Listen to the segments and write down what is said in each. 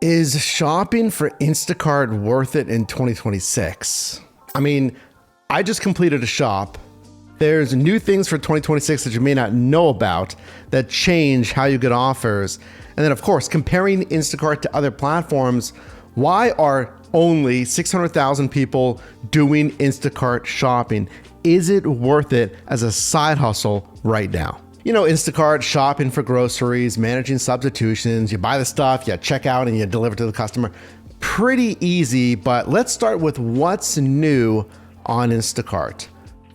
Is shopping for Instacart worth it in 2026? I mean, I just completed a shop. There's new things for 2026 that you may not know about that change how you get offers. And then, of course, comparing Instacart to other platforms, why are only 600,000 people doing Instacart shopping? Is it worth it as a side hustle right now? You know, Instacart, shopping for groceries, managing substitutions, you buy the stuff, you check out, and you deliver to the customer. Pretty easy, but let's start with what's new on Instacart.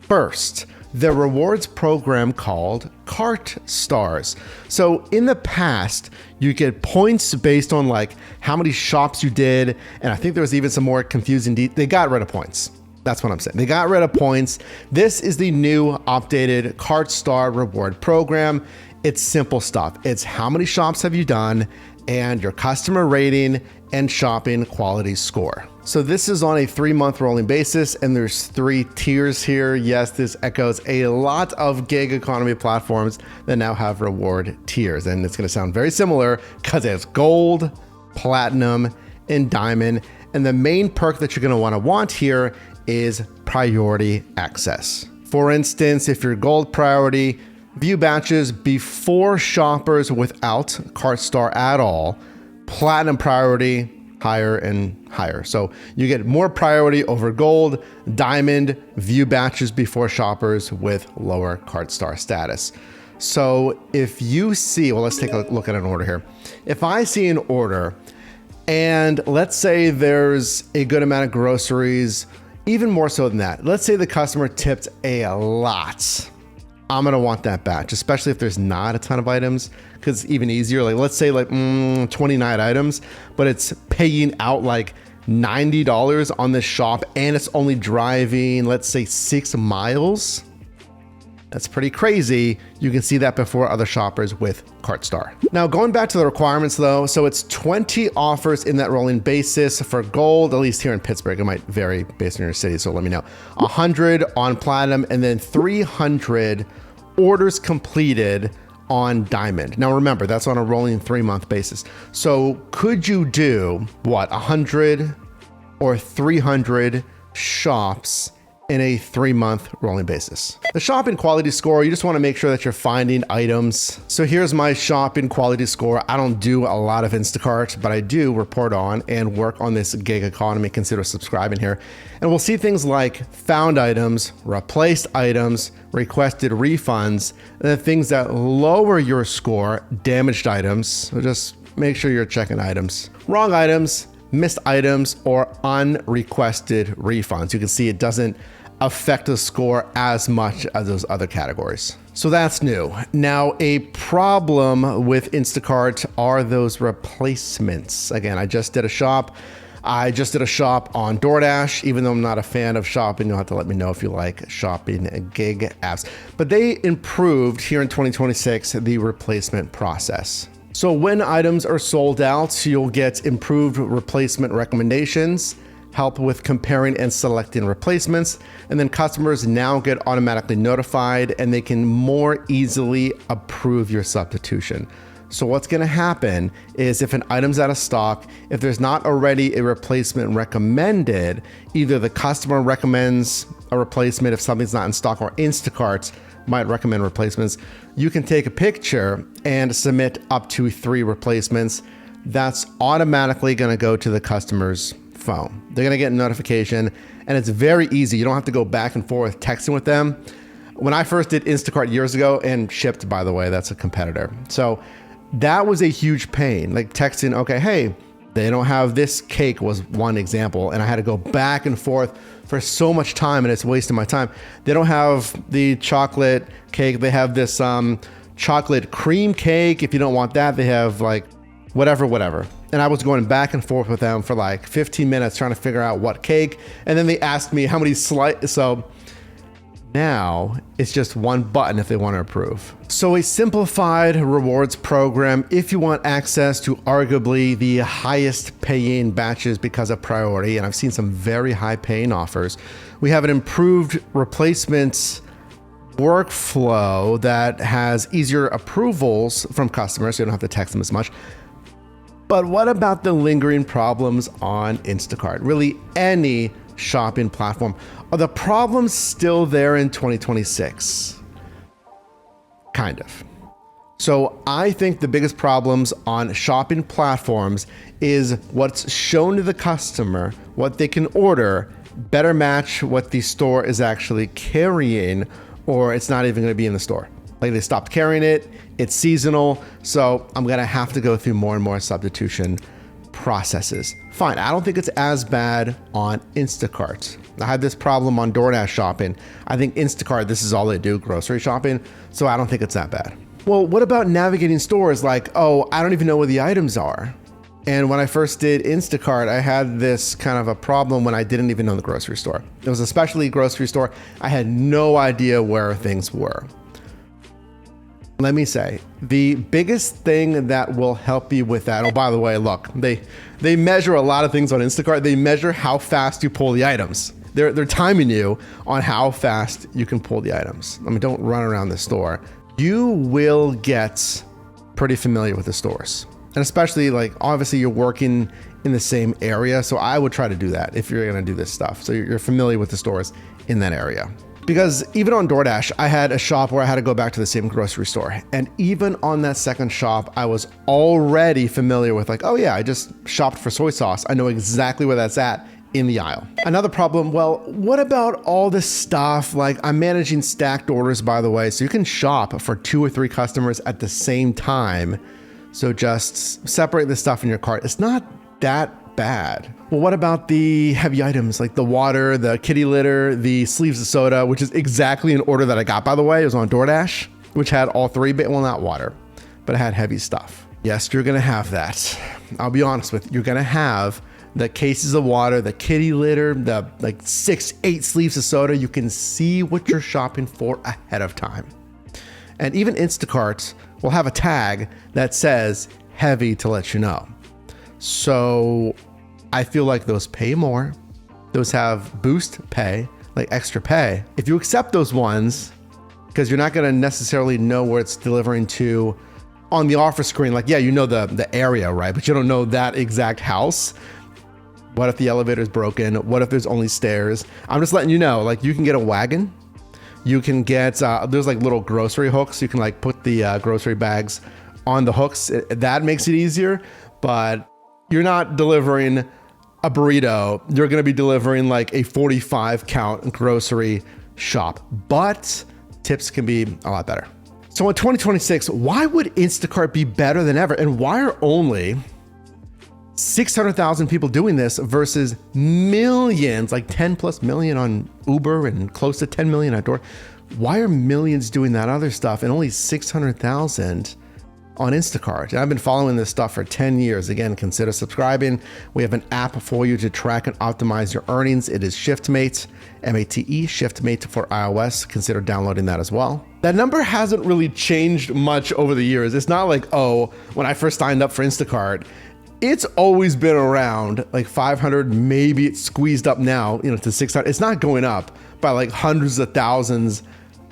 First, the rewards program called Cart Stars. So in the past, you get points based on like how many shops you did, and I think there was even some more confusing they got rid of points. That's what I'm saying. They got rid of points. This is the new updated Cart Star reward program. It's simple stuff. It's how many shops have you done and your customer rating and shopping quality score. So this is on a 3-month rolling basis, and there's 3 tiers here. Yes, this echoes a lot of gig economy platforms that now have reward tiers, and it's going to sound very similar because it's gold, platinum, and diamond. And the main perk that you're going to want here is priority access. For instance, if you're gold priority, view batches before shoppers without Cart Star at all. Platinum priority, higher and higher. So you get more priority over gold. Diamond, view batches before shoppers with lower Cart Star status. So if you see, well, let's take a look at an order here. If I see an order and let's say there's a good amount of groceries, even more so than that, let's say the customer tipped a lot, I'm gonna want that batch, especially if there's not a ton of items, because it's even easier. Like let's say like 29 items, but it's paying out like $90 on this shop and it's only driving, let's say 6 miles. That's pretty crazy. You can see that before other shoppers with Cart Star. Now going back to the requirements though, so it's 20 offers in that rolling basis for gold, at least here in Pittsburgh. It might vary based on your city, so let me know. 100 on platinum, and then 300 orders completed on diamond. Now remember, that's on a rolling 3-month basis. So could you do what, 100 or 300 shops in a 3-month rolling basis? The shopping quality score, you just want to make sure that you're finding items. So here's my shopping quality score. I don't do a lot of Instacart, but I do report on and work on this gig economy. Consider subscribing here. And we'll see things like found items, replaced items, requested refunds, and the things that lower your score, damaged items. So just make sure you're checking items. Wrong items, missed items, or unrequested refunds. You can see it doesn't affect the score as much as those other categories. So that's new. Now, a problem with Instacart are those replacements. Again, I just did a shop on DoorDash. Even though I'm not a fan of shopping, you'll have to let me know if you like shopping gig apps. But they improved here in 2026 the replacement process. So when items are sold out, you'll get improved replacement recommendations, help with comparing and selecting replacements, and then customers now get automatically notified and they can more easily approve your substitution. So what's going to happen is if an item's out of stock, if there's not already a replacement recommended, either the customer recommends a replacement if something's not in stock, or Instacart might recommend replacements. You can take a picture and submit up to 3 replacements. That's automatically going to go to the customer's phone. They're going to get a notification, and it's very easy. You don't have to go back and forth texting with them. When I first did Instacart years ago, and Shipped, by the way, that's a competitor. So that was a huge pain, like texting, okay, hey, they don't have this cake was one example. And I had to go back and forth for so much time, and it's wasting my time. They don't have the chocolate cake. They have this chocolate cream cake. If you don't want that, they have like whatever. And I was going back and forth with them for like 15 minutes trying to figure out what cake. And then they asked me how many slices. So now it's just one button if they want to approve. So a simplified rewards program if you want access to arguably the highest paying batches because of priority. And I've seen some very high paying offers. We have an improved replacements workflow that has easier approvals from customers, so you don't have to text them as much. But what about the lingering problems on Instacart? Really, any shopping platform. Are the problems still there in 2026? Kind of. So I think the biggest problems on shopping platforms is what's shown to the customer, what they can order, better match what the store is actually carrying, or it's not even going to be in the store. Like they stopped carrying it, it's seasonal, so I'm going to have to go through more and more substitution processes. Fine, I don't think it's as bad on Instacart. I had this problem on DoorDash shopping. I think Instacart, this is all they do, grocery shopping, so I don't think it's that bad. Well, what about navigating stores like, oh, I don't even know where the items are? And when I first did Instacart, I had this kind of a problem when I didn't even know the grocery store. It was a specialty grocery store. I had no idea where things were. Let me say, the biggest thing that will help you with that, oh, by the way, look, they measure a lot of things on Instacart. They measure how fast you pull the items. They're timing you on how fast you can pull the items. I mean, don't run around the store. You will get pretty familiar with the stores. And especially like, obviously you're working in the same area. So I would try to do that if you're gonna do this stuff. So you're familiar with the stores in that area. Because even on DoorDash, I had a shop where I had to go back to the same grocery store. And even on that second shop, I was already familiar with like, oh yeah, I just shopped for soy sauce. I know exactly where that's at in the aisle. Another problem, well, what about all this stuff? Like I'm managing stacked orders, by the way, so you can shop for 2 or 3 customers at the same time. So just separate the stuff in your cart. It's not that bad. Well, what about the heavy items like the water, the kitty litter, the sleeves of soda, which is exactly an order that I got, by the way. It was on DoorDash, which had all 3, but well, not water, but it had heavy stuff. Yes, you're gonna have that. I'll be honest with you, you're gonna have the cases of water, the kitty litter, the like 6, 8 sleeves of soda. You can see what you're shopping for ahead of time. And even Instacart will have a tag that says heavy to let you know. So I feel like those pay more. Those have boost pay, like extra pay. If you accept those ones, because you're not gonna necessarily know where it's delivering to on the offer screen, like, yeah, you know the area, right? But you don't know that exact house. What if the elevator is broken? What if there's only stairs? I'm just letting you know, like you can get a wagon. You can get, there's like little grocery hooks. You can like put the grocery bags on the hooks. That makes it easier, but you're not delivering a burrito. You're going to be delivering like a 45 count grocery shop, but tips can be a lot better. So in 2026, why would Instacart be better than ever? And why are only 600,000 people doing this versus millions, like 10 plus million on Uber and close to 10 million on Door? Why are millions doing that other stuff and only 600,000 on Instacart? And I've been following this stuff for 10 years. Again, consider subscribing. We have an app for you to track and optimize your earnings. It is ShiftMate, M-A-T-E, ShiftMate for iOS. Consider downloading that as well. That number hasn't really changed much over the years. It's not like, oh, when I first signed up for Instacart, it's always been around like 500, maybe it's squeezed up now, to 600. It's not going up by like hundreds of thousands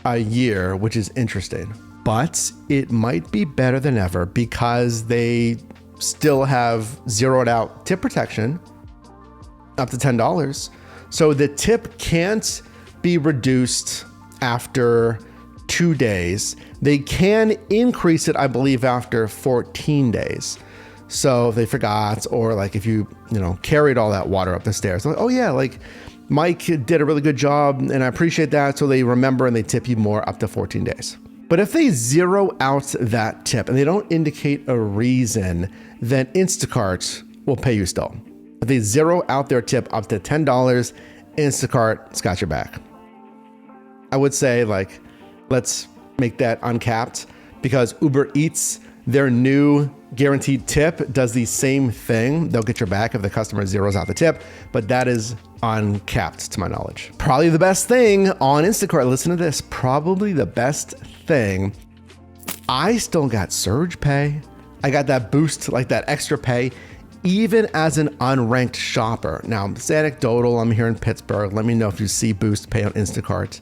a year, which is interesting. But it might be better than ever because they still have zeroed out tip protection up to $10. So the tip can't be reduced after 2 days. They can increase it, I believe, after 14 days. So if they forgot, or like if you carried all that water up the stairs, like, oh yeah, like Mike did a really good job and I appreciate that. So they remember and they tip you more up to 14 days. But if they zero out that tip and they don't indicate a reason, then Instacart will pay you still. If they zero out their tip up to $10, Instacart's got your back. I would say like, let's make that uncapped, because Uber Eats, their new guaranteed tip does the same thing. They'll get your back if the customer zeroes out the tip, but that is uncapped to my knowledge. Probably the best thing on Instacart, listen to this, probably the best thing, I still got surge pay. I got that boost, like that extra pay, even as an unranked shopper. Now, it's anecdotal, I'm here in Pittsburgh. Let me know if you see boost pay on Instacart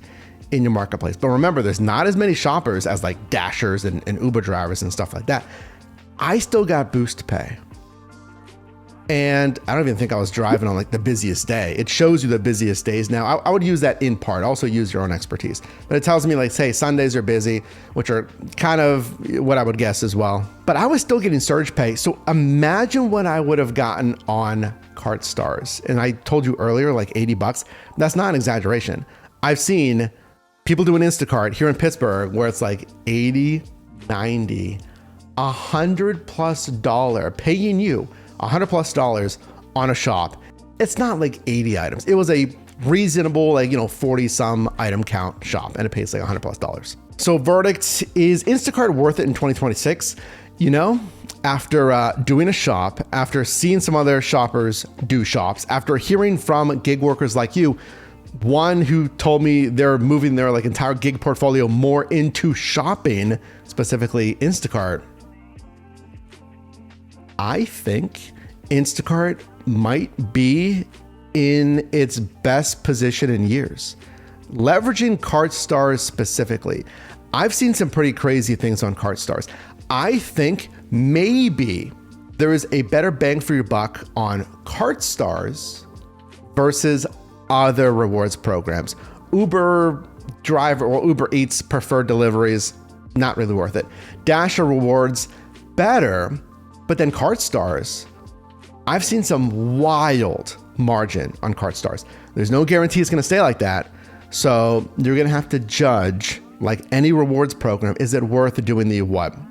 in your marketplace. But remember, there's not as many shoppers as like Dashers and Uber drivers and stuff like that. I still got boost pay. And I don't even think I was driving on like the busiest day. It shows you the busiest days. Now, I would use that in part, also use your own expertise. But it tells me like, say, Sundays are busy, which are kind of what I would guess as well. But I was still getting surge pay. So imagine what I would have gotten on Cart Stars. And I told you earlier, like $80. That's not an exaggeration. I've seen people doing Instacart here in Pittsburgh where it's like 80, 90, $100+ paying you $100+ on a shop. It's not like 80 items. It was a reasonable, like, 40 some item count shop, and it pays like $100+. So verdict, is Instacart worth it in 2026? After doing a shop, after seeing some other shoppers do shops, after hearing from gig workers like you, one who told me they're moving their like entire gig portfolio more into shopping, specifically Instacart, I think Instacart might be in its best position in years. Leveraging Cart Stars specifically, I've seen some pretty crazy things on Cart Stars. I think maybe there is a better bang for your buck on Cart Stars versus other rewards programs. Uber driver or Uber Eats preferred deliveries, not really worth it. Dasher rewards, better. But then Cart Stars, I've seen some wild margin on Cart Stars. There's no guarantee it's going to stay like that. So you're going to have to judge, like any rewards program, is it worth doing the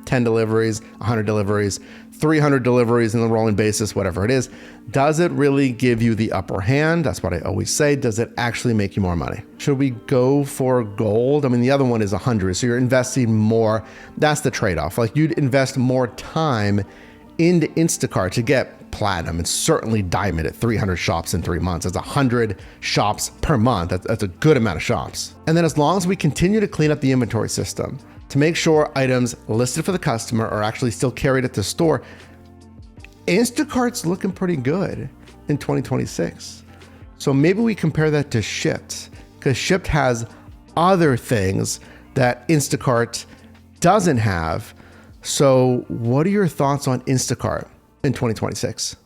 10 deliveries, 100 deliveries, 300 deliveries in the rolling basis, whatever it is. Does it really give you the upper hand? That's what I always say. Does it actually make you more money? Should we go for gold? I mean, the other one is 100. So you're investing more. That's the trade-off. Like, you'd invest more time into Instacart to get platinum and certainly diamond at 300 shops in 3 months. That's 100 shops per month. That's a good amount of shops. And then as long as we continue to clean up the inventory system to make sure items listed for the customer are actually still carried at the store, Instacart's looking pretty good in 2026. So maybe we compare that to Shipt, because Shipt has other things that Instacart doesn't have. So what are your thoughts on Instacart in 2026?